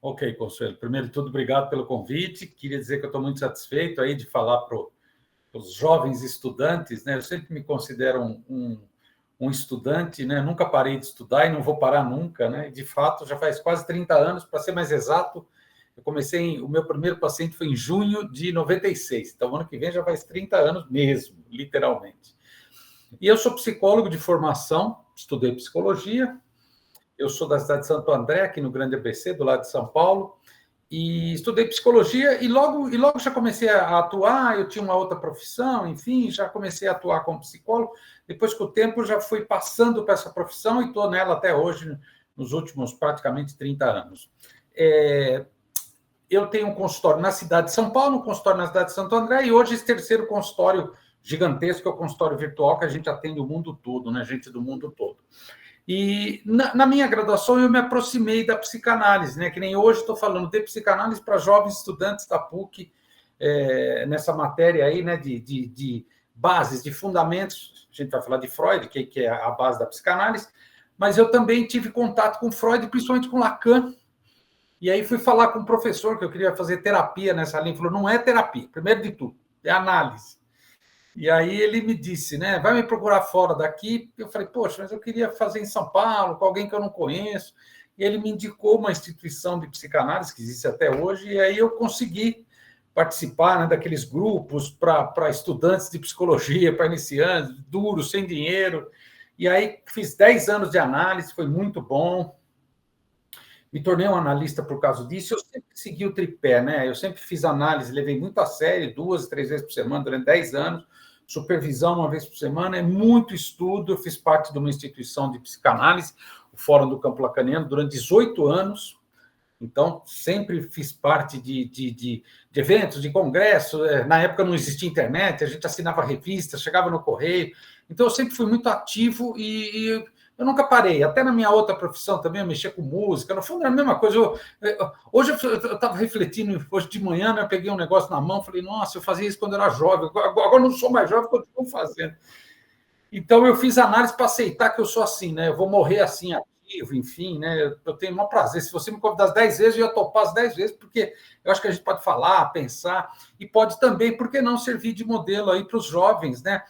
Ok, Consuelo. Primeiro de tudo, obrigado pelo convite. Queria dizer que eu estou muito satisfeito aí de falar para os jovens estudantes, né? Eu sempre me considero um estudante, né? Nunca parei de estudar e não vou parar nunca, né? De fato, já faz quase 30 anos, para ser mais exato, o meu primeiro paciente foi em junho de 96. Então, ano que vem já faz 30 anos mesmo, literalmente. E eu sou psicólogo de formação, estudei psicologia. Eu sou da cidade de Santo André, aqui no Grande ABC, do lado de São Paulo, e estudei psicologia e logo já comecei a atuar. Eu tinha uma outra profissão, enfim, já comecei a atuar como psicólogo. Depois, com o tempo, já fui passando para essa profissão e estou nela até hoje, nos últimos praticamente 30 anos. Eu tenho um consultório na cidade de São Paulo, um consultório na cidade de Santo André, e hoje esse terceiro consultório gigantesco é o consultório virtual, que a gente atende o mundo todo, né? Gente do mundo todo. E na minha graduação eu me aproximei da psicanálise, né? Que nem hoje estou falando de psicanálise para jovens estudantes da PUC, nessa matéria aí, né? De bases, de fundamentos. A gente vai falar de Freud, que é a base da psicanálise, mas eu também tive contato com Freud, principalmente com Lacan. E aí fui falar com um professor que eu queria fazer terapia nessa linha. Ele falou: não é terapia, primeiro de tudo, é análise. E aí ele me disse, né, vai me procurar fora daqui. Eu falei, poxa, mas eu queria fazer em São Paulo, com alguém que eu não conheço. E ele me indicou uma instituição de psicanálise, que existe até hoje, e aí eu consegui participar, né, daqueles grupos para estudantes de psicologia, para iniciantes, duro, sem dinheiro. E aí fiz 10 anos de análise, foi muito bom. Me tornei um analista por causa disso. Eu sempre segui o tripé, né? Eu sempre fiz análise, levei muito a sério, 2, 3 vezes por semana, durante 10 anos. Supervisão uma vez por semana, é muito estudo. Eu fiz parte de uma instituição de psicanálise, o Fórum do Campo Lacaniano, durante 18 anos. Então, sempre fiz parte de eventos, de congressos. Na época não existia internet, a gente assinava revistas, chegava no correio. Então, eu sempre fui muito ativo e eu nunca parei. Até na minha outra profissão também, eu mexia com música. No fundo, era a mesma coisa. Hoje eu estava refletindo, hoje de manhã, né, eu peguei um negócio na mão, falei, nossa, eu fazia isso quando eu era jovem. Agora não sou mais jovem, continuo fazendo. Então, eu fiz análise para aceitar que eu sou assim, né? Eu vou morrer assim, ativo, enfim, né? Eu tenho o maior prazer. Se você me convidar as 10 vezes, eu ia topar as 10 vezes, porque eu acho que a gente pode falar, pensar, e pode também, por que não, servir de modelo aí para os jovens, né?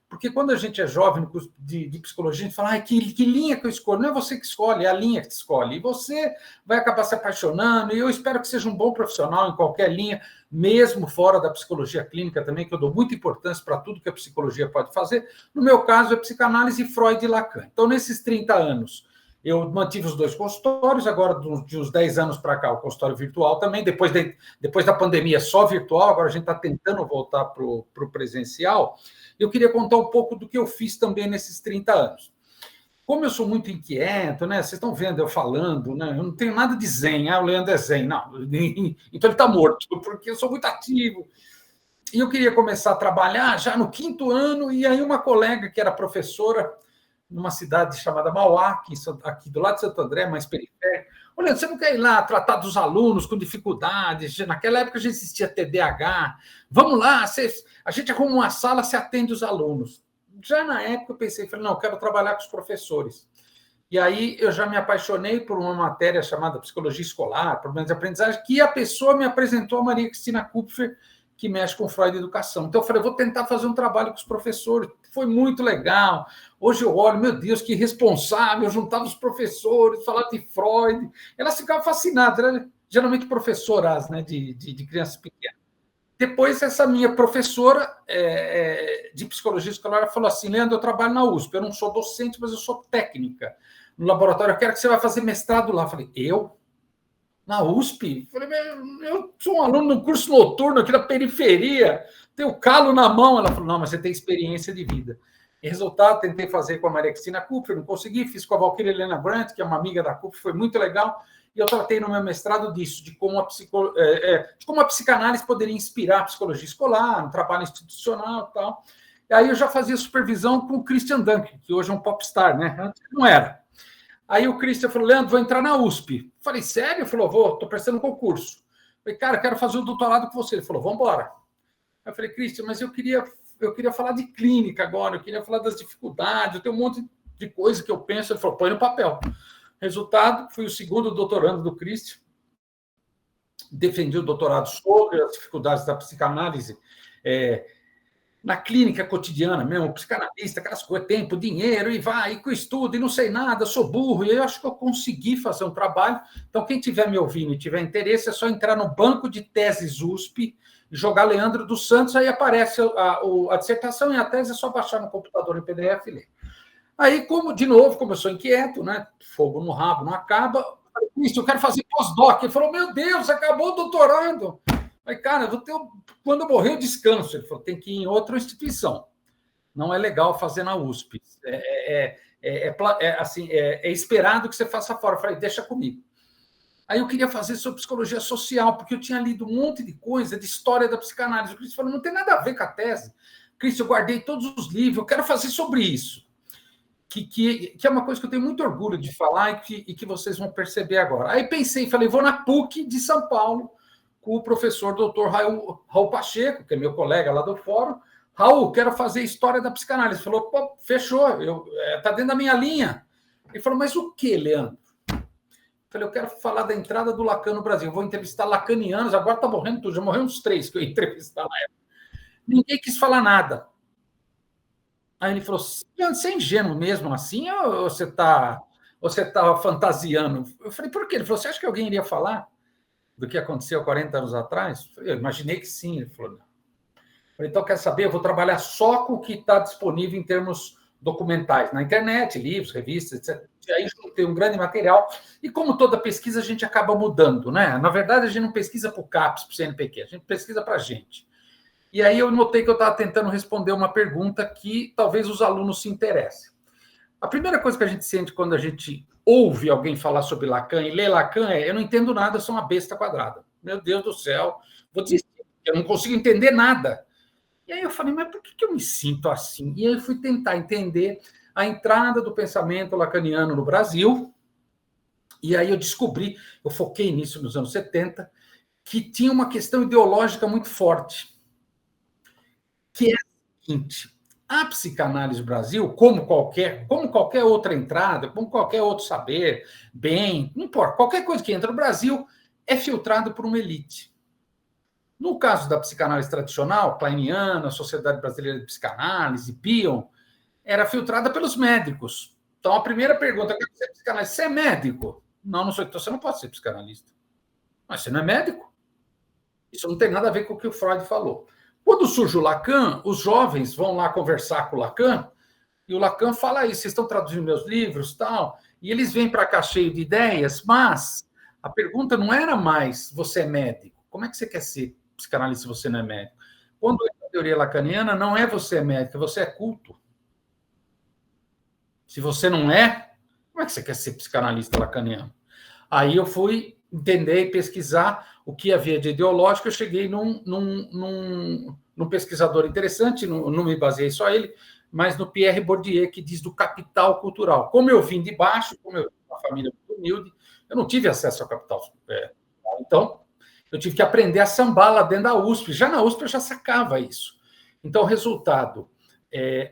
Porque quando a gente é jovem no curso de psicologia, a gente fala, que linha que eu escolho? Não é você que escolhe, é a linha que te escolhe. E você vai acabar se apaixonando, e eu espero que seja um bom profissional em qualquer linha, mesmo fora da psicologia clínica também, que eu dou muita importância para tudo que a psicologia pode fazer. No meu caso, é psicanálise, Freud e Lacan. Então, nesses 30 anos, eu mantive os 2 consultórios, agora de uns 10 anos para cá, o consultório virtual também, depois da pandemia só virtual, agora a gente está tentando voltar para o presencial. Eu queria contar um pouco do que eu fiz também nesses 30 anos. Como eu sou muito inquieto, né? Vocês estão vendo eu falando, né? Eu não tenho nada de zen, o Leandro é zen, não. Então ele está morto, porque eu sou muito ativo. E eu queria começar a trabalhar já no 5º ano, e aí uma colega que era professora numa cidade chamada Mauá, aqui do lado de Santo André, mais periférico. Olha, você não quer ir lá tratar dos alunos com dificuldades? Naquela época já existia TDAH. Vamos lá, a gente arruma uma sala, se atende os alunos. Já na época eu pensei, falei, não, eu quero trabalhar com os professores. E aí eu já me apaixonei por uma matéria chamada Psicologia Escolar, Problemas de Aprendizagem, que a pessoa me apresentou a Maria Cristina Kupfer, que mexe com Freud e Educação. Então eu falei, vou tentar fazer um trabalho com os professores. Foi muito legal. Hoje eu olho, meu Deus, que responsável, eu juntava os professores, falava de Freud. Elas ficavam fascinadas, né? Geralmente professoras, né, de crianças pequenas. Depois, essa minha professora de psicologia escolar falou assim, Leandro, eu trabalho na USP, eu não sou docente, mas eu sou técnica no laboratório, eu quero que você vá fazer mestrado lá. Eu falei, eu? Na USP? Eu falei, eu sou um aluno no curso noturno aqui da periferia, tenho calo na mão. Ela falou, não, mas você tem experiência de vida. E resultado, tentei fazer com a Maria Cristina Kupfer, não consegui, fiz com a Valquíria Helena Brandt, que é uma amiga da Kupfer, foi muito legal, e eu tratei no meu mestrado disso, de como a psicanálise poderia inspirar a psicologia escolar, no trabalho institucional e tal. E aí eu já fazia supervisão com o Christian Dunker, que hoje é um popstar, né? Antes não era. Aí o Christian falou, Leandro, vou entrar na USP. Falei, sério? Ele falou, vou, estou prestando um concurso. Falei, cara, quero fazer o doutorado com você. Ele falou, vamos embora. Eu falei, Christian, mas eu queria falar de clínica agora, eu queria falar das dificuldades, eu tenho um monte de coisa que eu penso. Ele falou, põe no papel. Resultado, fui o 2º doutorando do Christian. defendi o doutorado sobre as dificuldades da psicanálise na clínica cotidiana mesmo, psicanalista, aquelas coisas, tempo, dinheiro, e vai, e com estudo, e não sei nada, sou burro, e eu acho que eu consegui fazer um trabalho. Então, quem estiver me ouvindo e tiver interesse, é só entrar no banco de teses USP, jogar Leandro dos Santos, aí aparece a dissertação e a tese, é só baixar no computador em PDF e ler. Aí, de novo, como eu sou inquieto, né? Fogo no rabo não acaba, eu quero fazer pós-doc. Ele falou, meu Deus, acabou o doutorado. Aí, cara, quando eu morrer, eu descanso. Ele falou, tem que ir em outra instituição. Não é legal fazer na USP. É esperado que você faça fora. Eu falei, deixa comigo. Aí eu queria fazer sobre psicologia social, porque eu tinha lido um monte de coisa de história da psicanálise. O Cristian falou, não tem nada a ver com a tese. Cristian, eu guardei todos os livros, eu quero fazer sobre isso. Que é uma coisa que eu tenho muito orgulho de falar e que vocês vão perceber agora. Aí pensei, falei, vou na PUC de São Paulo, com o professor doutor Raul Pacheco, que é meu colega lá do fórum. Raul, quero fazer história da psicanálise. Ele falou, pô, fechou, está dentro da minha linha. Ele falou, mas o que, Leandro? Eu falei, eu quero falar da entrada do Lacan no Brasil. Eu vou entrevistar lacanianos, agora está morrendo tudo, já morreu uns 3 que eu ia entrevistar na época. Ninguém quis falar nada. Aí ele falou, você é ingênuo mesmo assim, ou você está fantasiando? Eu falei, por quê? Ele falou, você acha que alguém iria falar do que aconteceu 40 anos atrás? Eu imaginei que sim. Ele falou, não. Eu falei, então, quer saber? Eu vou trabalhar só com o que está disponível em termos documentais, na internet, livros, revistas, etc. E aí tem um grande material. E como toda pesquisa, a gente acaba mudando, né? Na verdade, a gente não pesquisa para o CAPES, para o CNPq, a gente pesquisa para a gente. E aí eu notei que eu estava tentando responder uma pergunta que talvez os alunos se interessem. A primeira coisa que a gente sente quando a gente ouve alguém falar sobre Lacan e lê Lacan é, eu não entendo nada, eu sou uma besta quadrada. Meu Deus do céu, vou desistir, eu não consigo entender nada. E aí eu falei, mas por que eu me sinto assim? E aí eu fui tentar entender a entrada do pensamento lacaniano no Brasil, e aí eu descobri, eu foquei nisso nos anos 70, que tinha uma questão ideológica muito forte, que é o seguinte, a psicanálise do Brasil, como qualquer outra entrada, como qualquer outro saber, bem, não importa, qualquer coisa que entra no Brasil é filtrado por uma elite. No caso da psicanálise tradicional, kleiniana, Sociedade Brasileira de Psicanálise, Bion, era filtrada pelos médicos. Então, a primeira pergunta que você é psicanalista, você é médico? Não, não sou. Então, você não pode ser psicanalista. Mas você não é médico? Isso não tem nada a ver com o que o Freud falou. Quando surge o Lacan, os jovens vão lá conversar com o Lacan, e o Lacan fala isso, vocês estão traduzindo meus livros, tal, e eles vêm para cá cheio de ideias, mas a pergunta não era mais, você é médico? Como é que você quer ser psicanalista se você não é médico? Quando é a teoria lacaniana, não é você é médico, você é culto. Se você não é, como é que você quer ser psicanalista lacaniano? Aí eu fui entender e pesquisar o que havia de ideológico, eu cheguei num pesquisador interessante, não me baseei só ele, mas no Pierre Bourdieu, que diz do capital cultural. Como eu vim de baixo, como eu vim de uma família muito humilde, eu não tive acesso ao capital. Então, eu tive que aprender a sambar lá dentro da USP. Já na USP eu já sacava isso. Então, resultado,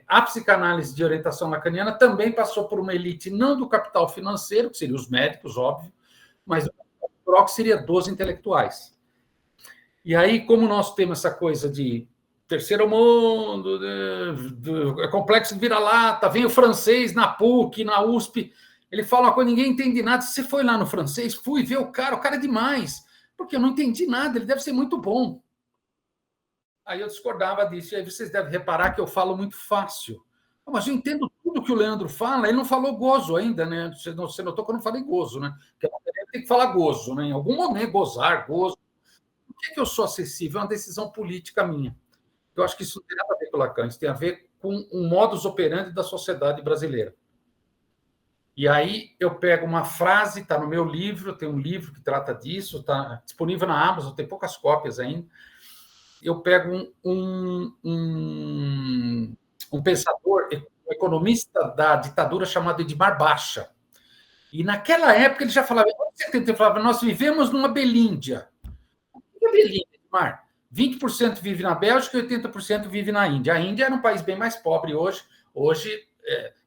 a psicanálise de orientação lacaniana também passou por uma elite não do capital financeiro, que seriam os médicos, óbvio, mas o capital que seria dos intelectuais. E aí, como nós temos essa coisa de terceiro mundo, complexo de vira-lata, vem o francês na PUC, na USP, ele fala uma coisa, ninguém entende nada. Você foi lá no francês? Fui ver o cara é demais. Porque eu não entendi nada, ele deve ser muito bom. Aí eu discordava disso, e aí vocês devem reparar que eu falo muito fácil. Mas eu entendo tudo que o Leandro fala, ele não falou gozo ainda, né? Você notou que eu não falei gozo, né? Porque tem que falar gozo, né? Em algum momento, gozar, gozo. Por que eu sou acessível? É uma decisão política minha. Eu acho que isso não tem nada a ver com o Lacan, isso tem a ver com um modus operandi da sociedade brasileira. E aí eu pego uma frase, está no meu livro, tem um livro que trata disso, está disponível na Amazon, tem poucas cópias ainda. Eu pego um pensador, um economista da ditadura chamado Edmar Baixa. E naquela época ele já falava, ele falava, nós vivemos numa Belíndia. O que é Belíndia, Edmar? 20% vive na Bélgica e 80% vive na Índia. A Índia era um país bem mais pobre hoje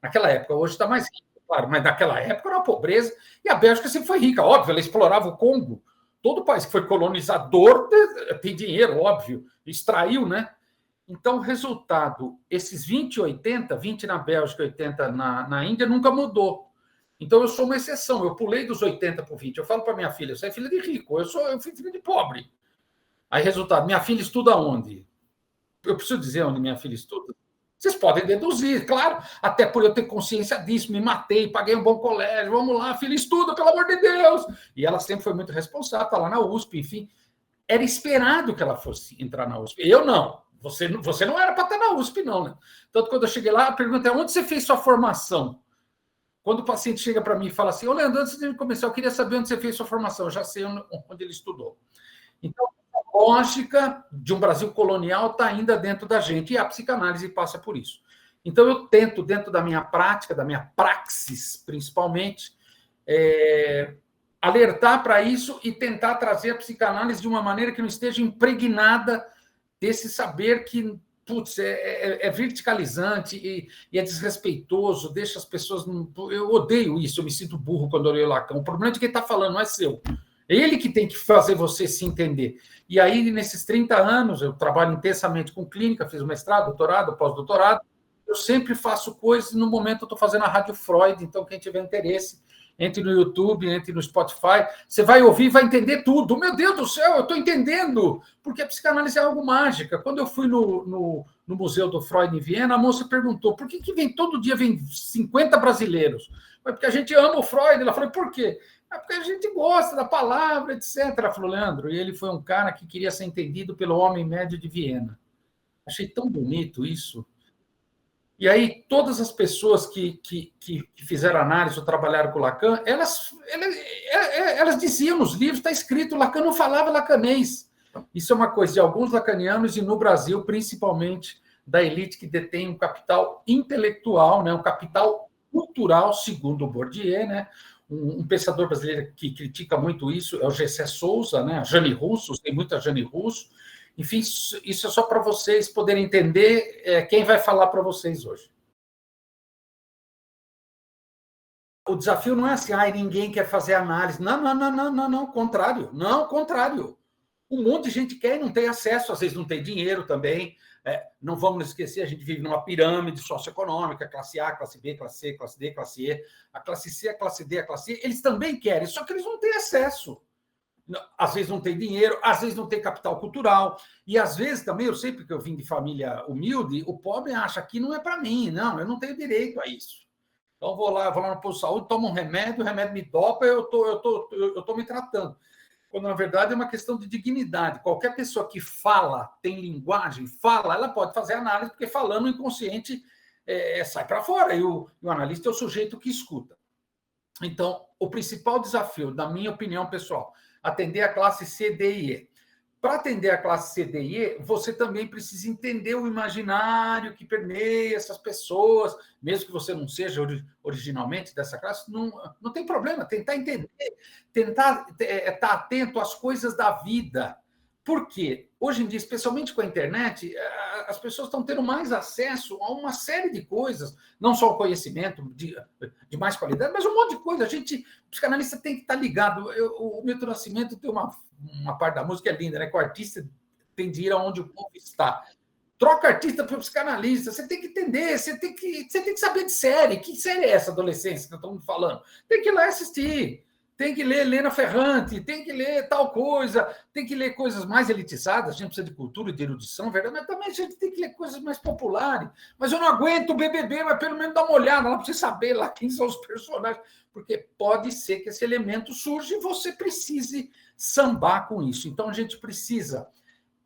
naquela época, hoje está mais rico, claro, mas naquela época era uma pobreza, e a Bélgica sempre foi rica, óbvio, ela explorava o Congo, todo país que foi colonizador tem dinheiro, óbvio, extraiu, né? Então, o resultado, esses 20 e 80, 20 na Bélgica e 80 na Índia, nunca mudou. Então, eu sou uma exceção. Eu pulei dos 80 para o 20. Eu falo para minha filha, você é filha de rico, eu fui filha de pobre. Aí, resultado, minha filha estuda onde? Eu preciso dizer onde minha filha estuda? Vocês podem deduzir, claro, até por eu ter consciência disso, me matei, paguei um bom colégio, vamos lá, filha, estuda, pelo amor de Deus. E ela sempre foi muito responsável, está lá na USP, enfim. Era esperado que ela fosse entrar na USP. Eu não. Você não era para estar na USP, não, né? Tanto quando eu cheguei lá, a pergunta é: onde você fez sua formação? Quando o paciente chega para mim e fala assim: ô, Leandro, antes de começar, eu queria saber onde você fez sua formação, eu já sei onde ele estudou. Então, a lógica de um Brasil colonial está ainda dentro da gente, e a psicanálise passa por isso. Então, eu tento, dentro da minha prática, da minha praxis, principalmente, alertar para isso e tentar trazer a psicanálise de uma maneira que não esteja impregnada desse saber que, putz, é verticalizante e é desrespeitoso, deixa as pessoas... Eu odeio isso, eu me sinto burro quando eu leio Lacan. O problema é de quem está falando, não é seu. É ele que tem que fazer você se entender. E aí, nesses 30 anos, eu trabalho intensamente com clínica, fiz mestrado, doutorado, pós-doutorado, eu sempre faço coisas, no momento eu estou fazendo a Rádio Freud, então quem tiver interesse, entre no YouTube, entre no Spotify, você vai ouvir e vai entender tudo. Meu Deus do céu, eu estou entendendo, porque a psicanálise é algo mágica. Quando eu fui no Museu do Freud em Viena, a moça perguntou, por que todo dia vem 50 brasileiros? Porque a gente ama o Freud. Ela falou, por quê? Porque a gente gosta da palavra, etc. Ela falou, Leandro, e ele foi um cara que queria ser entendido pelo homem médio de Viena. Achei tão bonito isso. E aí, todas as pessoas que fizeram análise ou trabalharam com Lacan, elas diziam nos livros, está escrito, Lacan não falava lacanês. Isso é uma coisa de alguns lacanianos e no Brasil, principalmente, da elite que detém um capital intelectual, né, um capital cultural, segundo o Bourdieu, né? Um pensador brasileiro que critica muito isso é o Gessé Souza, né? A Jane Russo, tem muita Jane Russo. Enfim, isso é só para vocês poderem entender quem vai falar para vocês hoje. O desafio não é assim, ninguém quer fazer análise. Não, contrário. Não, contrário. Um monte de gente quer e não tem acesso, às vezes não tem dinheiro também. Não vamos nos esquecer, a gente vive numa pirâmide socioeconômica, classe A, classe B, classe C, classe D, classe E. A classe C, a classe D, a classe E, eles também querem, só que eles não têm acesso. Às vezes não tem dinheiro, às vezes não tem capital cultural, e às vezes também, eu sei porque eu vim de família humilde, o pobre acha que não é para mim, não, eu não tenho direito a isso. Então vou lá no posto de saúde, tomo um remédio, o remédio me dopa, eu tô me tratando. Quando, na verdade, é uma questão de dignidade. Qualquer pessoa que fala, tem linguagem, fala, ela pode fazer análise, porque falando o inconsciente sai para fora, e o analista é o sujeito que escuta. Então, o principal desafio, na minha opinião pessoal, atender a classe C, D e E. Para atender a classe C, D e E, você também precisa entender o imaginário que permeia essas pessoas, mesmo que você não seja originalmente dessa classe, não tem problema, tentar entender, tentar estar atento às coisas da vida. Por quê? Hoje em dia, especialmente com a internet, as pessoas estão tendo mais acesso a uma série de coisas, não só o conhecimento de mais qualidade, mas um monte de coisa. O psicanalista tem que estar ligado. O Milton Nascimento tem uma parte da música linda, né? Que o artista tem de ir aonde o povo está. Troca artista para o psicanalista, você tem que entender, você tem que saber de série. Que série é essa, adolescência, que estamos falando? Tem que ir lá assistir. Tem que ler Helena Ferrante, tem que ler tal coisa, tem que ler coisas mais elitizadas, a gente precisa de cultura e de erudição, verdade? Mas também a gente tem que ler coisas mais populares. Mas eu não aguento o BBB, mas pelo menos dá uma olhada lá para você saber lá quem são os personagens, porque pode ser que esse elemento surja e você precise sambar com isso. Então a gente precisa,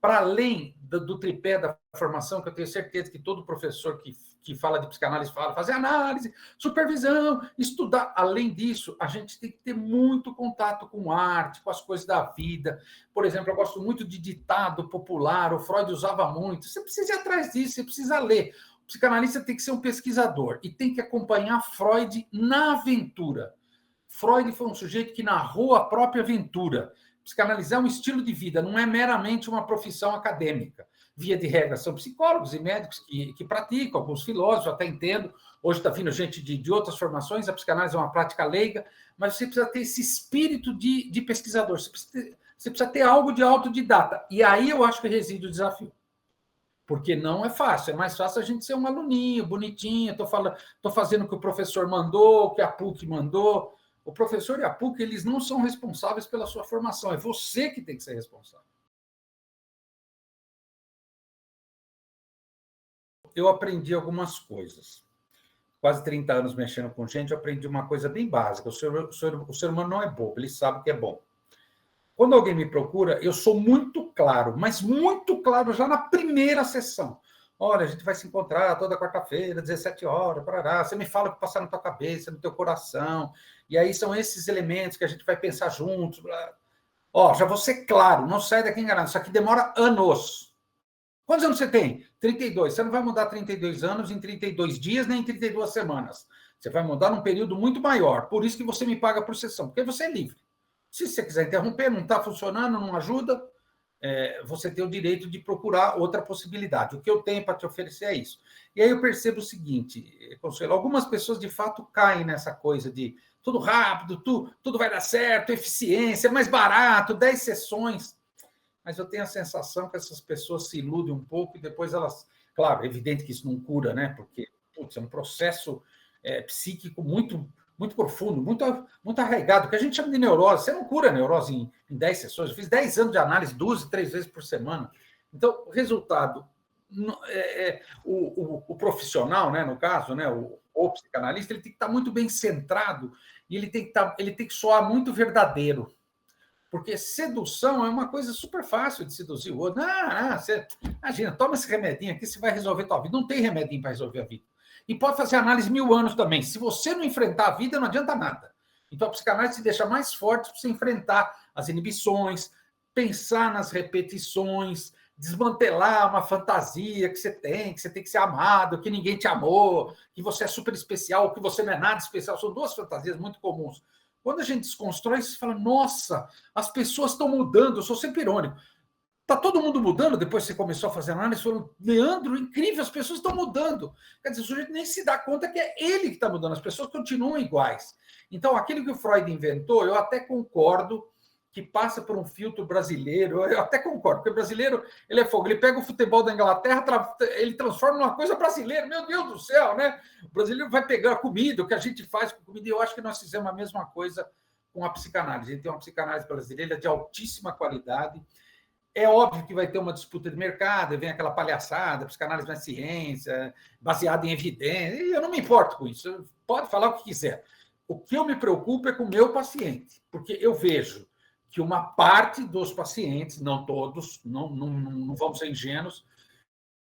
para além do tripé da formação, que eu tenho certeza que todo professor que fala de psicanálise fala, fazer análise, supervisão, estudar. Além disso, a gente tem que ter muito contato com arte, com as coisas da vida. Por exemplo, eu gosto muito de ditado popular, o Freud usava muito. Você precisa ir atrás disso, você precisa ler. O psicanalista tem que ser um pesquisador e tem que acompanhar Freud na aventura. Freud foi um sujeito que narrou a própria aventura. Psicanalizar é um estilo de vida, não é meramente uma profissão acadêmica. Via de regra, são psicólogos e médicos que praticam, alguns filósofos, até entendo. Hoje está vindo gente de outras formações, a psicanálise é uma prática leiga, mas você precisa ter esse espírito de pesquisador. Você precisa Você precisa ter algo de autodidata. E aí eu acho que reside o desafio. Porque não é fácil. É mais fácil a gente ser um aluninho, bonitinho, estou fazendo o que o professor mandou, o que a PUC mandou. O professor e a PUC, eles não são responsáveis pela sua formação. É você que tem que ser responsável. Eu aprendi algumas coisas. Quase 30 anos mexendo com gente, eu aprendi uma coisa bem básica. O ser humano não é bobo, ele sabe que é bom. Quando alguém me procura, eu sou muito claro, mas muito claro já na primeira sessão. Olha, a gente vai se encontrar toda quarta-feira, 17 horas, parará. Você me fala o que passar na tua cabeça, no teu coração. E aí são esses elementos que a gente vai pensar juntos. Ó, já vou ser claro, não sai daqui enganado. Isso aqui demora anos. Quantos anos você tem? 32. Você não vai mudar 32 anos em 32 dias, nem em 32 semanas. Você vai mudar num período muito maior. Por isso que você me paga por sessão, porque você é livre. Se você quiser interromper, não está funcionando, não ajuda, você tem o direito de procurar outra possibilidade. O que eu tenho para te oferecer é isso. E aí eu percebo o seguinte, Consuelo, algumas pessoas de fato caem nessa coisa de tudo rápido, tudo vai dar certo, eficiência, é mais barato, 10 sessões. Mas eu tenho a sensação que essas pessoas se iludem um pouco e depois elas... Claro, é evidente que isso não cura, né? Porque é um processo psíquico muito profundo, muito arraigado, que a gente chama de neurose. Você não cura a neurose em 10 sessões. Eu fiz 10 anos de análise, 2, 3 vezes por semana. Então, o resultado... o profissional, né, no caso, né, o psicanalista, ele tem que estar muito bem centrado e ele tem que soar muito verdadeiro. Porque sedução é uma coisa super fácil de seduzir o outro. Você, imagina, toma esse remedinho aqui, você vai resolver a tua vida. Não tem remedinho para resolver a vida. E pode fazer análise 1000 anos também. Se você não enfrentar a vida, não adianta nada. Então, a psicanálise te deixa mais forte para você enfrentar as inibições, pensar nas repetições, desmantelar uma fantasia que você tem que ser amado, que ninguém te amou, que você é super especial, que você não é nada especial. São duas fantasias muito comuns. Quando a gente desconstrói, você fala, nossa, as pessoas estão mudando, eu sou sempre irônico. Está todo mundo mudando depois que você começou a fazer análise? Falou, Leandro, incrível, as pessoas estão mudando. Quer dizer, o sujeito nem se dá conta que é ele que está mudando, as pessoas continuam iguais. Então, aquilo que o Freud inventou, eu até concordo que passa por um filtro brasileiro, eu até concordo, porque o brasileiro, ele é fogo, ele pega o futebol da Inglaterra, ele transforma numa coisa brasileira, meu Deus do céu, né? O brasileiro vai pegar a comida, o que a gente faz com comida, e eu acho que nós fizemos a mesma coisa com a psicanálise. A gente tem uma psicanálise brasileira de altíssima qualidade. É óbvio que vai ter uma disputa de mercado, vem aquela palhaçada, psicanálise na ciência, baseada em evidência, e eu não me importo com isso, pode falar o que quiser. O que eu me preocupo é com o meu paciente, porque eu vejo que uma parte dos pacientes, não todos, não vamos ser ingênuos,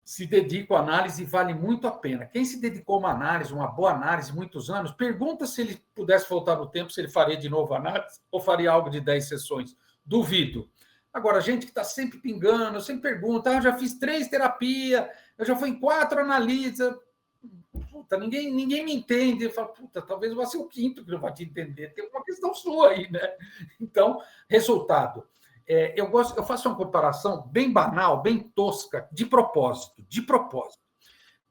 se dedicam à análise e vale muito a pena. Quem se dedicou a uma análise, uma boa análise, muitos anos, pergunta se ele pudesse voltar no tempo, se ele faria de novo a análise ou faria algo de 10 sessões. Duvido. Agora, a gente que está sempre pingando, sempre pergunta, eu já fiz 3 terapias, eu já fui em 4 analistas, puta, ninguém me entende. Eu falo, puta, talvez eu vá ser o quinto que não vai te entender. Tem uma questão sua aí, né? Então, resultado. Eu faço uma comparação bem banal, bem tosca, de propósito.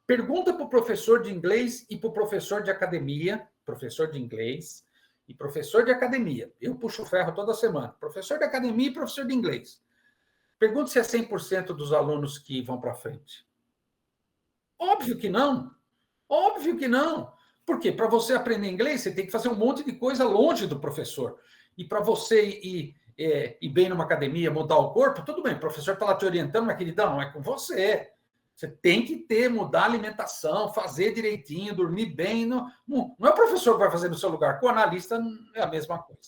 Pergunta para o professor de inglês e para o professor de academia, professor de inglês e professor de academia. Eu puxo ferro toda semana. Professor de academia e professor de inglês. Pergunta se é 100% dos alunos que vão para frente. Óbvio que não. Óbvio que não. Por quê? Para você aprender inglês, você tem que fazer um monte de coisa longe do professor. E para você ir bem numa academia, mudar o corpo, tudo bem, o professor está lá te orientando, mas queridão, não é com você. Você tem que mudar a alimentação, fazer direitinho, dormir bem. Não é o professor que vai fazer no seu lugar. Com o analista é a mesma coisa.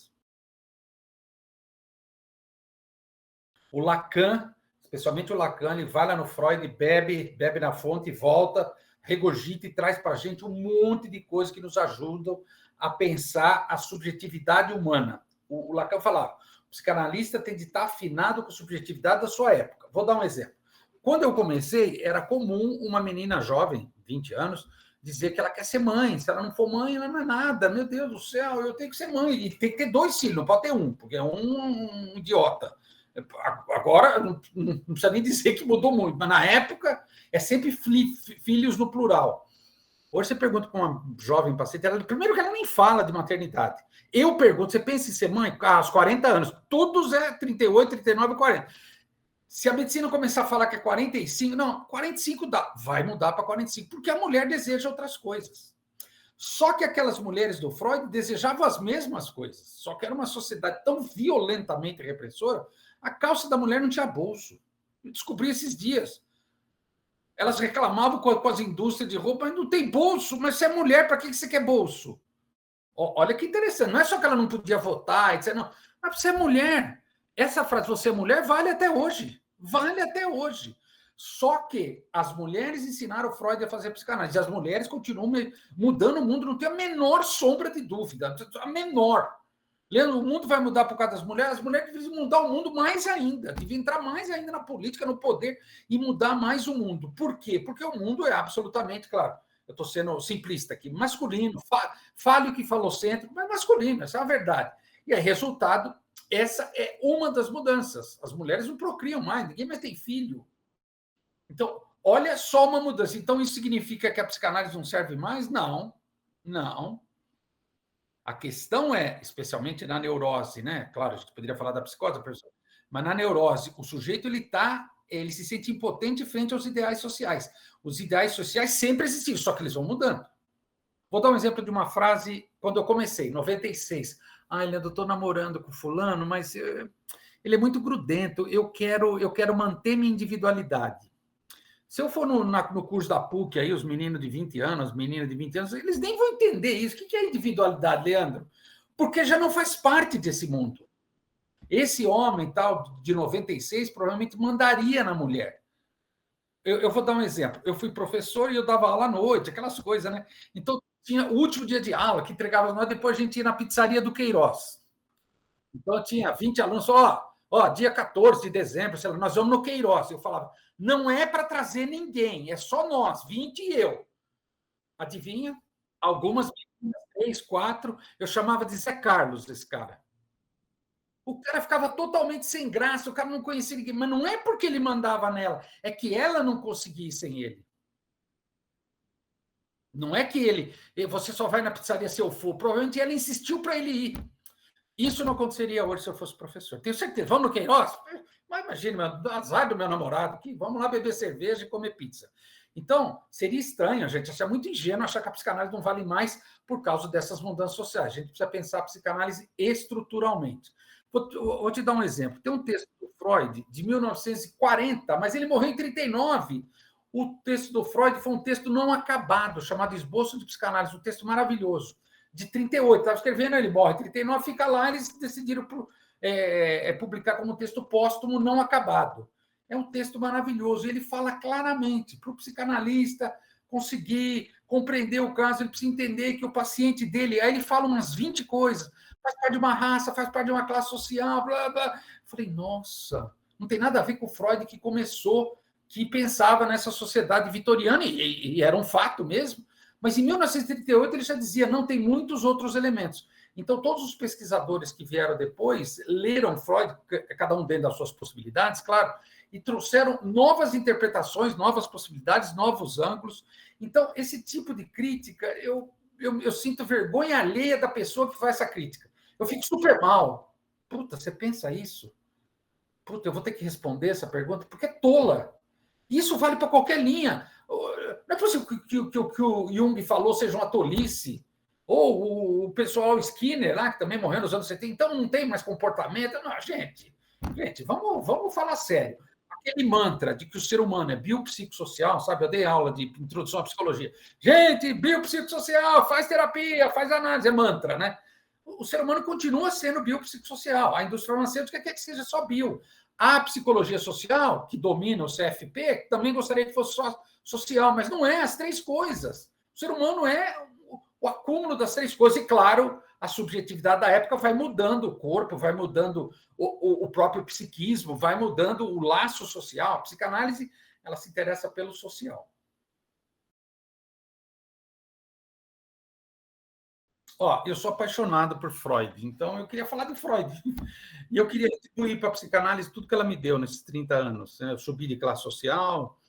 O Lacan, especialmente o Lacan, ele vai lá no Freud, bebe na fonte e volta, regurgita e traz para a gente um monte de coisas que nos ajudam a pensar a subjetividade humana. O Lacan falava, o psicanalista tem de estar afinado com a subjetividade da sua época. Vou dar um exemplo. Quando eu comecei, era comum uma menina jovem, 20 anos, dizer que ela quer ser mãe. Se ela não for mãe, ela não é nada. Meu Deus do céu, eu tenho que ser mãe. E tem que ter 2 filhos, não pode ter um, porque é um idiota. Agora, não precisa nem dizer que mudou muito, mas na época é sempre filhos no plural. Hoje você pergunta para uma jovem paciente, primeiro que ela nem fala de maternidade. Eu pergunto, você pensa em ser mãe? Aos 40 anos. Todos é 38, 39, 40. Se a medicina começar a falar que é 45, não, 45 dá. Vai mudar para 45, porque a mulher deseja outras coisas. Só que aquelas mulheres do Freud desejavam as mesmas coisas. Só que era uma sociedade tão violentamente repressora, a calça da mulher não tinha bolso. Eu descobri esses dias. Elas reclamavam com as indústrias de roupa, mas não tem bolso. Mas você é mulher, para que você quer bolso? Olha que interessante. Não é só que ela não podia votar, etc. Não. Mas você é mulher. Essa frase, você é mulher, vale até hoje. Vale até hoje. Só que as mulheres ensinaram Freud a fazer psicanálise. E as mulheres continuam mudando o mundo, não tem a menor sombra de dúvida. A menor. Leandro, o mundo vai mudar por causa das mulheres? As mulheres devem mudar o mundo mais ainda, devem entrar mais ainda na política, no poder e mudar mais o mundo. Por quê? Porque o mundo é absolutamente, claro, eu estou sendo simplista aqui, masculino, fale o que falocêntrico, mas masculino, essa é a verdade. E aí, resultado, essa é uma das mudanças. As mulheres não procriam mais, ninguém mais tem filho. Então, olha só uma mudança. Então, isso significa que a psicanálise não serve mais? Não, não. A questão é, especialmente na neurose, né? Claro, a gente poderia falar da psicose, mas na neurose, o sujeito ele se sente impotente frente aos ideais sociais. Os ideais sociais sempre existiram, só que eles vão mudando. Vou dar um exemplo de uma frase quando eu comecei, em 96. Ah, Leandro, eu estou namorando com fulano, mas ele é muito grudento, eu quero manter minha individualidade. Se eu for no curso da PUC, aí, os meninos de 20 anos, as meninas de 20 anos, eles nem vão entender isso. O que é individualidade, Leandro? Porque já não faz parte desse mundo. Esse homem tal de 96 provavelmente mandaria na mulher. Eu vou dar um exemplo. Eu fui professor e eu dava aula à noite, aquelas coisas, né? Então, tinha o último dia de aula que entregava nós, depois a gente ia na pizzaria do Queiroz. Então, tinha 20 alunos, dia 14 de dezembro, sei lá, nós vamos no Queiroz. Eu falava, não é para trazer ninguém, é só nós, 20 e eu. Adivinha? Algumas meninas, 3, 4, eu chamava de Zé Carlos, esse cara. O cara ficava totalmente sem graça, o cara não conhecia ninguém, mas não é porque ele mandava nela, é que ela não conseguia ir sem ele. Não é que você só vai na pizzaria se eu for, provavelmente ela insistiu para ele ir. Isso não aconteceria hoje se eu fosse professor. Tenho certeza. Vamos no Queiroz? Mas imagina, azar do meu namorado, que vamos lá beber cerveja e comer pizza. Então, seria estranho, gente, achar muito ingênuo achar que a psicanálise não vale mais por causa dessas mudanças sociais. A gente precisa pensar a psicanálise estruturalmente. Vou te dar um exemplo. Tem um texto do Freud, de 1940, mas ele morreu em 39. O texto do Freud foi um texto não acabado, chamado Esboço de Psicanálise, um texto maravilhoso, de 38. Estava escrevendo, ele morre. Em 39 fica lá, eles decidiram publicar como texto póstumo não acabado. É um texto maravilhoso. Ele fala claramente para o psicanalista conseguir compreender o caso, ele precisa entender que o paciente dele. Aí ele fala umas 20 coisas. Faz parte de uma raça, faz parte de uma classe social, blá, blá. Falei, nossa, não tem nada a ver com o Freud que começou, que pensava nessa sociedade vitoriana, e era um fato mesmo. Mas em 1938 ele já dizia, não, tem muitos outros elementos. Então, todos os pesquisadores que vieram depois leram Freud, cada um dentro das suas possibilidades, claro, e trouxeram novas interpretações, novas possibilidades, novos ângulos. Então, esse tipo de crítica, eu sinto vergonha alheia da pessoa que faz essa crítica. Eu fico super mal. Puta, você pensa isso? Puta, eu vou ter que responder essa pergunta, porque é tola. Isso vale para qualquer linha. Não é possível que o Jung falou seja uma tolice. Ou o pessoal Skinner, lá, que também morreu nos anos 70, então não tem mais comportamento. Não, gente, vamos falar sério. Aquele mantra de que o ser humano é biopsicossocial, sabe? Eu dei aula de introdução à psicologia. Gente, biopsicossocial, faz terapia, faz análise, é mantra, né? O ser humano continua sendo biopsicossocial. A indústria farmacêutica quer que seja só bio. A psicologia social, que domina o CFP, também gostaria que fosse só social, mas não é as três coisas. O ser humano é o acúmulo das três coisas. E, claro, a subjetividade da época vai mudando o corpo, vai mudando o próprio psiquismo, vai mudando o laço social. A psicanálise, ela se interessa pelo social. Eu sou apaixonado por Freud, então eu queria falar de Freud. E eu queria atribuir para a psicanálise tudo que ela me deu nesses 30 anos. Eu subi de classe social,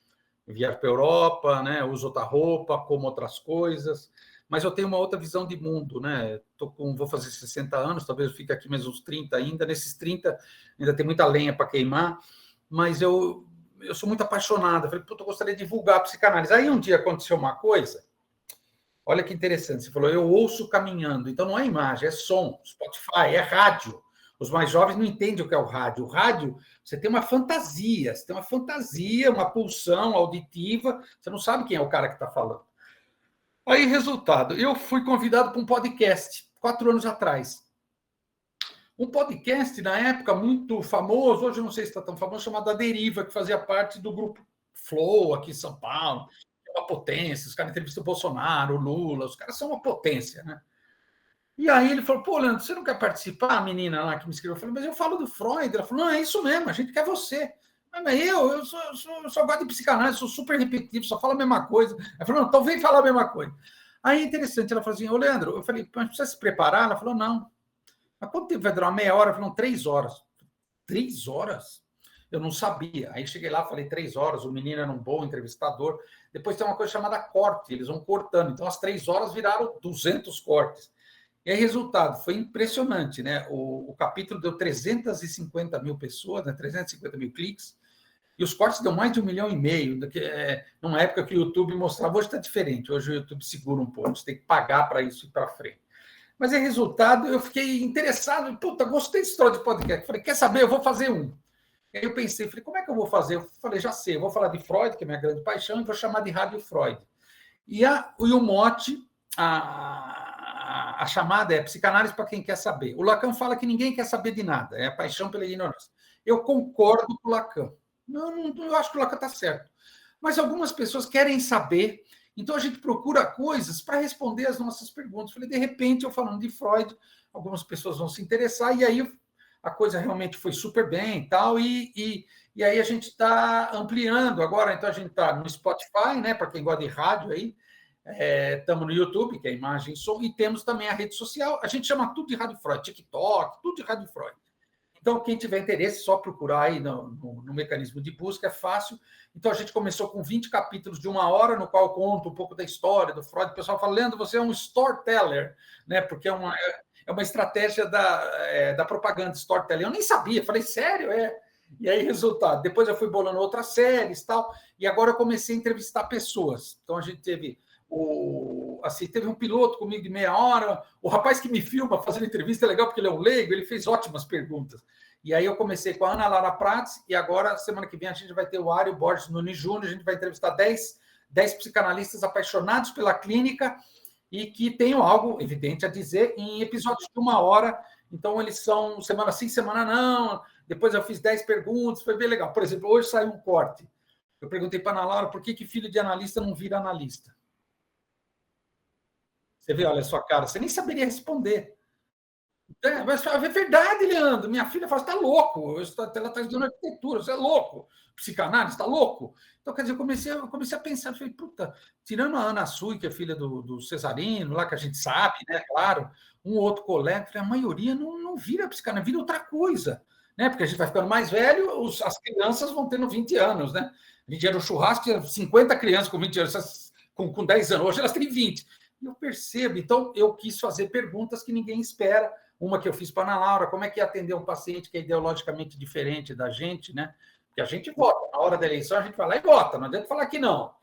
viajo para a Europa, né? Uso outra roupa, como outras coisas, mas eu tenho uma outra visão de mundo, né? Vou fazer 60 anos, talvez eu fique aqui mais uns 30 ainda. Nesses 30 ainda tem muita lenha para queimar, mas eu sou muito apaixonado. Eu falei, eu gostaria de divulgar a psicanálise. Aí um dia aconteceu uma coisa, olha que interessante, você falou, eu ouço caminhando, então não é imagem, é som, Spotify, é rádio. Os mais jovens não entendem o que é o rádio. O rádio, você tem uma fantasia, uma pulsão auditiva, você não sabe quem é o cara que está falando. Aí, resultado, eu fui convidado para um podcast, 4 anos atrás. Um podcast, na época, muito famoso, hoje eu não sei se está tão famoso, chamado A Deriva, que fazia parte do grupo Flow, aqui em São Paulo. É uma potência, os caras entrevistam o Bolsonaro, o Lula, os caras são uma potência, né? E aí ele falou, pô, Leandro, você não quer participar? A menina lá que me escreveu, eu falei, mas eu falo do Freud. Ela falou, não, é isso mesmo, a gente quer você. Mas eu só gosto de psicanálise, sou super repetitivo, só falo a mesma coisa. Ela falou, não, então vem falar a mesma coisa. Aí é interessante, ela falou assim, ô Leandro, eu falei, mas precisa se preparar? Ela falou, não. Mas quanto tempo vai durar? Meia hora? Ela falou, 3 horas. 3 horas? Eu não sabia. Aí cheguei lá, falei 3 horas, o menino era um bom entrevistador. Depois tem uma coisa chamada corte, eles vão cortando. Então, as 3 horas viraram 200 cortes. E aí, resultado, foi impressionante, né? O capítulo deu 350 mil pessoas, né? 350 mil cliques, e os cortes deu mais de 1,5 milhão, numa época que o YouTube mostrava. Hoje está diferente, hoje o YouTube segura um pouco, você tem que pagar para isso ir para frente. Mas, é resultado, eu fiquei interessado, puta, gostei desse história de podcast. Falei, quer saber, eu vou fazer um. E aí eu pensei, falei, como é que eu vou fazer? Eu falei, já sei, eu vou falar de Freud, que é minha grande paixão, e vou chamar de Rádio Freud. E o mote, a chamada é psicanálise para quem quer saber. O Lacan fala que ninguém quer saber de nada, é a paixão pela ignorância. Eu concordo com o Lacan. Eu acho que o Lacan está certo. Mas algumas pessoas querem saber, então a gente procura coisas para responder as nossas perguntas. Falei, de repente, eu falando de Freud, algumas pessoas vão se interessar, e aí a coisa realmente foi super bem e tal, e aí a gente está ampliando agora. Então a gente está no Spotify, né, para quem gosta de rádio aí, estamos no YouTube, que é imagem e som, e temos também a rede social. A gente chama tudo de Rádio Freud, TikTok, tudo de Rádio Freud. Então, quem tiver interesse, só procurar aí no mecanismo de busca, é fácil. Então, a gente começou com 20 capítulos de 1 hora, no qual eu conto um pouco da história do Freud. O pessoal fala, Leandro, você é um storyteller, né? Porque é uma estratégia da propaganda, storytelling. Eu nem sabia, falei, sério? E aí, resultado. Depois eu fui bolando outras séries e tal, e agora eu comecei a entrevistar pessoas. Então, a gente teve teve um piloto comigo de meia hora, o rapaz que me filma fazendo entrevista é legal porque ele é um leigo, ele fez ótimas perguntas. E aí eu comecei com a Ana Lara Prats, e agora, semana que vem, a gente vai ter o Ário Borges Nunes Júnior, a gente vai entrevistar 10 psicanalistas apaixonados pela clínica e que tenham algo evidente a dizer em episódios de 1 hora. Então, eles são semana sim, semana não. Depois eu fiz 10 perguntas, foi bem legal. Por exemplo, hoje saiu um corte. Eu perguntei para a Ana Laura por que filho de analista não vira analista. Você vê, olha a sua cara, você nem saberia responder. Mas é verdade, Leandro. Minha filha fala, você está louco. Ela está estudando arquitetura, você é louco. Psicanálise, está louco? Então, quer dizer, eu comecei a pensar, falei, puta, tirando a Ana Sui, que é filha do Cesarino, lá que a gente sabe, né? Claro, um outro colega, a maioria não vira psicanálise, vira outra coisa, né? Porque a gente vai ficando mais velho, as crianças vão tendo 20 anos, né? A gente era no churrasco, tinha 50 crianças com 20 anos, com 10 anos, hoje elas têm 20. E eu percebo, então eu quis fazer perguntas que ninguém espera. Uma que eu fiz para a Ana Laura, como é que é atender um paciente que é ideologicamente diferente da gente, né? Porque a gente vota, na hora da eleição a gente vai lá e vota, não adianta falar que não.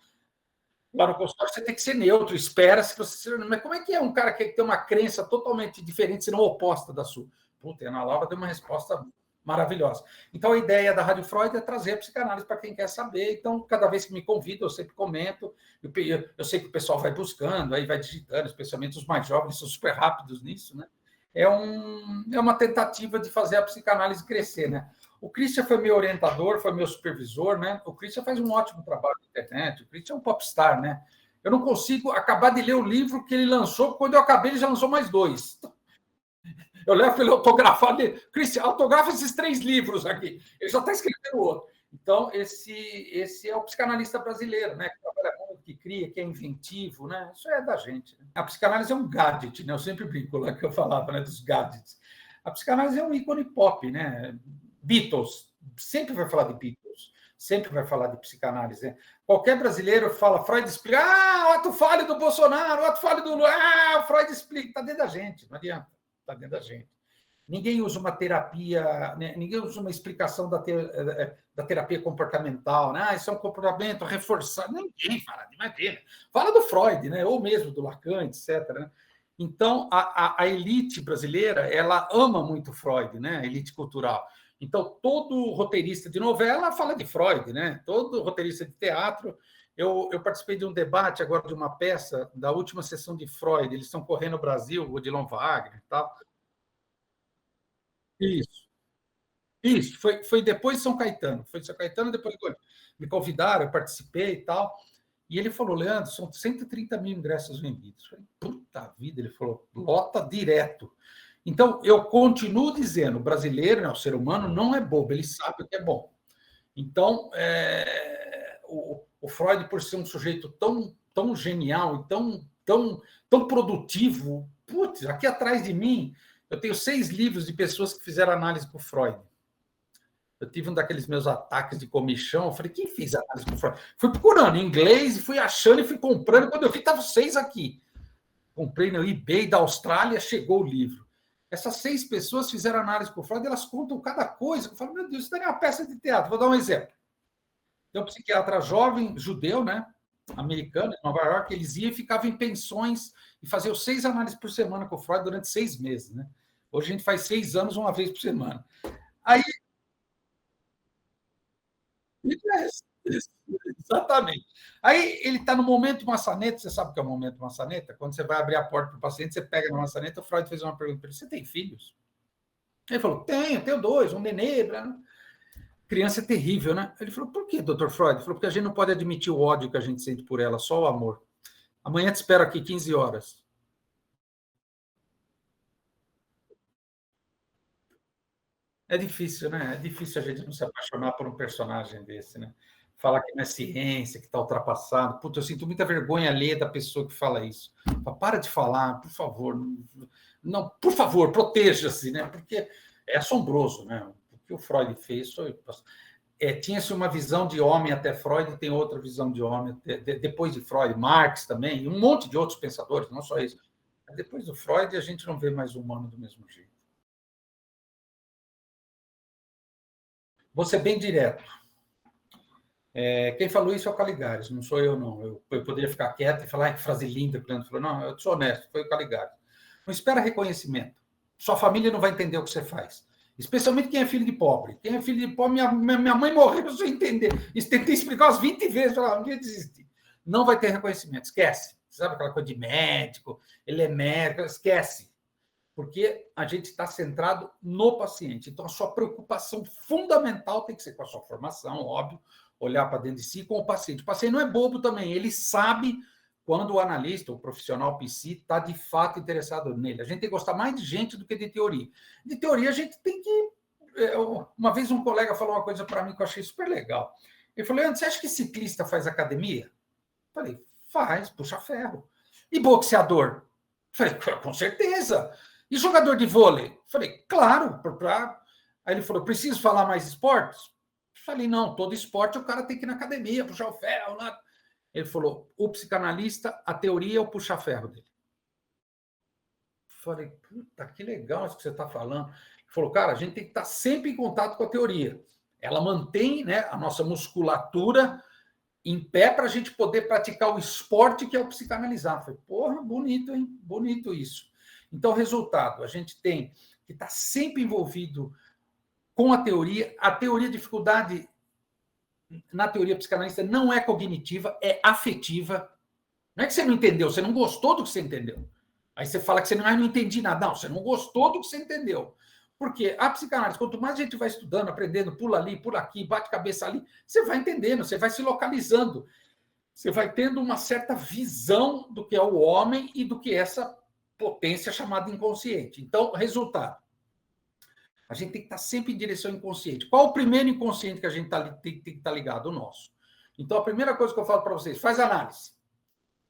Lá no consultório você tem que ser neutro, espera se você... Mas como é que é um cara que tem uma crença totalmente diferente, se não oposta da sua? Puta, a Ana Laura deu uma resposta maravilhosa. Então, a ideia da Rádio Freud é trazer a psicanálise para quem quer saber. Então, cada vez que me convida, eu sempre comento. Eu sei que o pessoal vai buscando, aí vai digitando, especialmente os mais jovens, são super rápidos nisso, né? É uma tentativa de fazer a psicanálise crescer, né? O Christian foi meu orientador, foi meu supervisor, né? O Christian faz um ótimo trabalho na internet, o Christian é um popstar, né? Eu não consigo acabar de ler o livro que ele lançou, quando eu acabei, ele já lançou mais 2. Eu levo para ele autografar, Christian, autografa esses 3 livros aqui. Ele já está escrevendo outro. Então, esse é o psicanalista brasileiro, né? Que trabalha muito, que cria, que é inventivo, né? Isso é da gente. Né? A psicanálise é um gadget, né? Eu sempre brinco lá que eu falava, né, dos gadgets. A psicanálise é um ícone pop, né? Beatles, sempre vai falar de Beatles. sempre vai falar de psicanálise. Né? Qualquer brasileiro fala, Freud explica, o ato falho do Bolsonaro, o ato falho do Lula, o Freud explica, está dentro da gente, não adianta, está dentro da gente. Ninguém usa uma terapia, né? Ninguém usa uma explicação da terapia comportamental, né? Isso é um comportamento reforçado. Ninguém fala, imagina. Fala do Freud, né? Ou mesmo do Lacan, etc. Né? Então, a elite brasileira, ela ama muito Freud, né? A elite cultural. Então, todo roteirista de novela fala de Freud, né? Todo roteirista de teatro. Eu participei de um debate agora de uma peça da última sessão de Freud. Eles estão correndo no Brasil, o Odilon Wagner e tal. Isso, isso. Foi depois de São Caetano. Foi de São Caetano, depois me convidaram, eu participei e tal. E ele falou, Leandro, são 130 mil ingressos vendidos. Eu falei, puta vida, ele falou, lota direto. Então, eu continuo dizendo, o brasileiro, né, o ser humano, não é bobo, ele sabe o que é bom. Então, o Freud, por ser um sujeito tão genial e tão produtivo, putz, aqui atrás de mim, eu tenho 6 livros de pessoas que fizeram análise com o Freud. Eu tive um daqueles meus ataques de comichão. Eu falei, quem fez análise com o Freud? Fui procurando em inglês, e fui achando e fui comprando. Quando eu vi, estavam 6 aqui. Comprei no eBay da Austrália, chegou o livro. Essas 6 pessoas fizeram análise com o Freud, elas contam cada coisa. Eu falo, meu Deus, isso daí é uma peça de teatro. Vou dar um exemplo. Tem um psiquiatra jovem, judeu, né? Americano, em Nova York, eles iam e ficavam em pensões e faziam 6 análises por semana com o Freud durante 6 meses, né? Hoje a gente faz 6 anos uma vez por semana. Aí, exatamente. Aí ele está no momento maçaneta, você sabe o que é o momento maçaneta? Quando você vai abrir a porta para o paciente, você pega na maçaneta, o Freud fez uma pergunta para ele, você tem filhos? Ele falou, tenho 2, um nenê, né? Criança é terrível, né? Ele falou, por que, doutor Freud? Ele falou, porque a gente não pode admitir o ódio que a gente sente por ela, só o amor. Amanhã te espero aqui 15 horas. É difícil, né? É difícil a gente não se apaixonar por um personagem desse, né? Falar que não é ciência, que está ultrapassado. Puta, eu sinto muita vergonha alheia da pessoa que fala isso. Fala, para de falar, por favor. Não, por favor, proteja-se, né? Porque é assombroso, né? O que o Freud fez foi... tinha-se uma visão de homem até Freud, tem outra visão de homem depois de Freud, Marx também, e um monte de outros pensadores, não só isso. Depois do Freud, a gente não vê mais o humano do mesmo jeito. Vou ser bem direto. Quem falou isso é o Caligares, não sou eu, não. Eu poderia ficar quieto e falar que frase linda que o Leandro falou. Não, eu sou honesto, foi o Caligares. Não espera reconhecimento. Sua família não vai entender o que você faz. Especialmente quem é filho de pobre. Quem é filho de pobre, minha mãe morreu sem entender. Tentei explicar umas 20 vezes, falava, não ia desistir. Não vai ter reconhecimento, esquece. Sabe aquela coisa de médico, ele é médico, esquece. Porque a gente está centrado no paciente. Então, a sua preocupação fundamental tem que ser com a sua formação, óbvio, olhar para dentro de si com o paciente. O paciente não é bobo também, ele sabe quando o analista, o profissional psi, está de fato interessado nele. A gente tem que gostar mais de gente do que de teoria. De teoria, a gente tem que... Uma vez um colega falou uma coisa para mim que eu achei super legal. Ele falou, Leandro, você acha que ciclista faz academia? Eu falei, faz, puxa ferro. E boxeador? Eu falei, com certeza. E jogador de vôlei? Eu falei, claro. Aí ele falou, preciso falar mais esportes? Eu falei, não, todo esporte o cara tem que ir na academia, puxar o ferro. Lá. Ele falou, o psicanalista, a teoria é o puxa-ferro dele. Eu falei, puta, que legal isso que você está falando. Ele falou, cara, a gente tem que estar sempre em contato com a teoria. Ela mantém, né, a nossa musculatura em pé para a gente poder praticar o esporte que é o psicanalizar. Eu falei, porra, bonito, hein? Bonito isso. Então, resultado, a gente tem que estar sempre envolvido com a teoria. A teoria de dificuldade na teoria psicanalista não é cognitiva, é afetiva. Não é que você não entendeu, você não gostou do que você entendeu. Aí você fala que você não entendi nada. Não, você não gostou do que você entendeu. Porque a psicanálise, quanto mais a gente vai estudando, aprendendo, pula ali, pula aqui, bate cabeça ali, você vai entendendo, você vai se localizando. Você vai tendo uma certa visão do que é o homem e do que é essa potência chamada inconsciente. Então, resultado. A gente tem que estar sempre em direção inconsciente. Qual o primeiro inconsciente que a gente tem que estar ligado? O nosso. Então, a primeira coisa que eu falo para vocês, faz análise.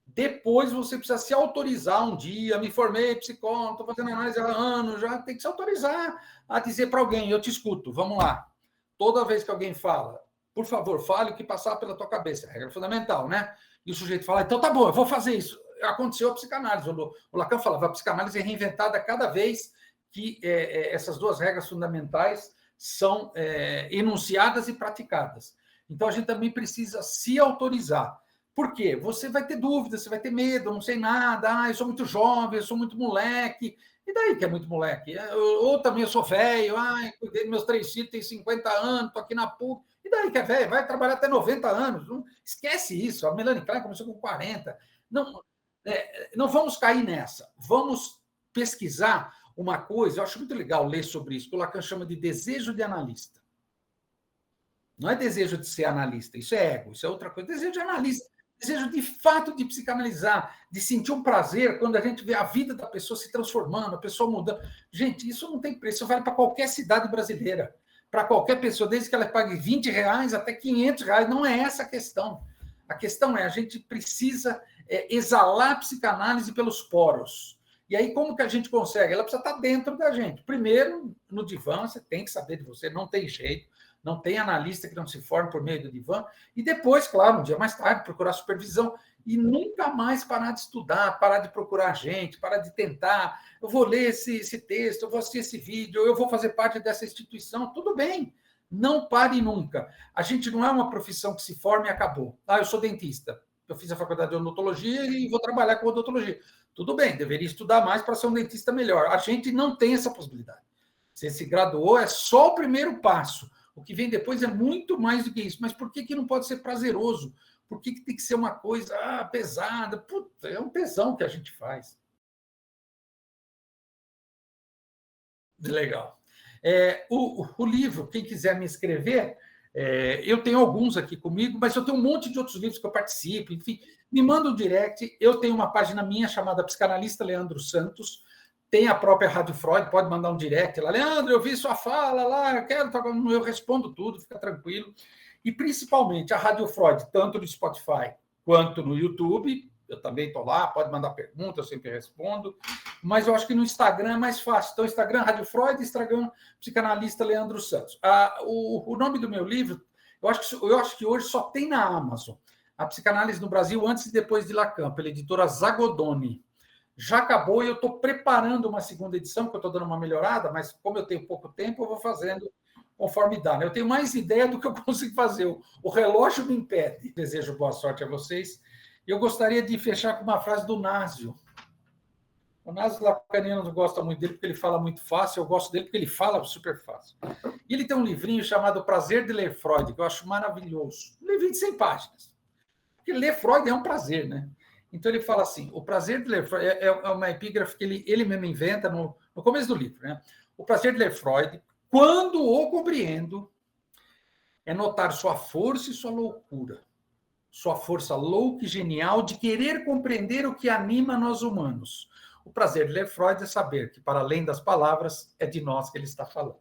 Depois você precisa se autorizar um dia, me formei psicólogo, estou fazendo análise há anos, já tem que se autorizar a dizer para alguém, eu te escuto, vamos lá. Toda vez que alguém fala, por favor, fale o que passar pela tua cabeça. Regra fundamental, né? E o sujeito fala, então tá bom, eu vou fazer isso. Aconteceu a psicanálise. O Lacan falava, a psicanálise é reinventada cada vez que essas duas regras fundamentais são enunciadas e praticadas. Então, a gente também precisa se autorizar. Por quê? Você vai ter dúvidas, você vai ter medo, eu não sei nada, eu sou muito jovem, eu sou muito moleque. E daí que é muito moleque? Ou também eu sou velho, cuidei dos meus 3 filhos, tenho 50 anos, estou aqui na PUC. E daí que é velho? Vai trabalhar até 90 anos. Não, esquece isso. A Melanie Klein começou com 40. Não, não vamos cair nessa. Vamos pesquisar uma coisa, eu acho muito legal ler sobre isso, que o Lacan chama de desejo de analista. Não é desejo de ser analista, isso é ego, isso é outra coisa. Desejo de analista, desejo de fato de psicanalizar, de sentir um prazer quando a gente vê a vida da pessoa se transformando, a pessoa mudando. Gente, isso não tem preço, isso vale para qualquer cidade brasileira, para qualquer pessoa, desde que ela pague R$20 até R$500, não é essa a questão. A questão é, a gente precisa exalar a psicanálise pelos poros. E aí, como que a gente consegue? Ela precisa estar dentro da gente. Primeiro, no divã, você tem que saber de você, não tem jeito. Não tem analista que não se forme por meio do divã. E depois, claro, um dia mais tarde, procurar supervisão. E nunca mais parar de estudar, parar de procurar gente, parar de tentar. Eu vou ler esse texto, eu vou assistir esse vídeo, eu vou fazer parte dessa instituição. Tudo bem. Não pare nunca. A gente não é uma profissão que se forma e acabou. Eu sou dentista. Eu fiz a faculdade de odontologia e vou trabalhar com odontologia. Tudo bem, deveria estudar mais para ser um dentista melhor. A gente não tem essa possibilidade. Você se graduou, é só o primeiro passo. O que vem depois é muito mais do que isso. Mas por que não pode ser prazeroso? Por que tem que ser uma coisa pesada? Puta, é um tesão que a gente faz. Legal. O livro, quem quiser me escrever, eu tenho alguns aqui comigo, mas eu tenho um monte de outros livros que eu participo, enfim, me manda um direct. Eu tenho uma página minha chamada Psicanalista Leandro Santos, tem a própria Rádio Freud, pode mandar um direct lá, Leandro, eu vi sua fala lá, eu respondo tudo, fica tranquilo. E principalmente a Rádio Freud, tanto no Spotify quanto no YouTube, eu também estou lá, pode mandar pergunta, eu sempre respondo, mas eu acho que no Instagram é mais fácil. Então, Instagram Rádio Freud, Instagram Psicanalista Leandro Santos. O nome do meu livro, eu acho que hoje só tem na Amazon, A Psicanálise no Brasil, antes e depois de Lacan, pela editora Zagodoni. Já acabou e eu estou preparando uma segunda edição, que eu estou dando uma melhorada, mas como eu tenho pouco tempo, eu vou fazendo conforme dá. Eu tenho mais ideia do que eu consigo fazer. O relógio me impede. Desejo boa sorte a vocês. Eu gostaria de fechar com uma frase do Násio. O Násio lacaniano não gosta muito dele porque ele fala muito fácil, eu gosto dele porque ele fala super fácil. E ele tem um livrinho chamado Prazer de Ler Freud, que eu acho maravilhoso. Um livrinho de 100 páginas. Porque ler Freud é um prazer, né? Então, ele fala assim, o prazer de ler Freud é uma epígrafe que ele mesmo inventa no começo do livro, né? O prazer de ler Freud, quando o compreendo, é notar sua força e sua loucura, sua força louca e genial de querer compreender o que anima nós humanos. O prazer de ler Freud é saber que, para além das palavras, é de nós que ele está falando.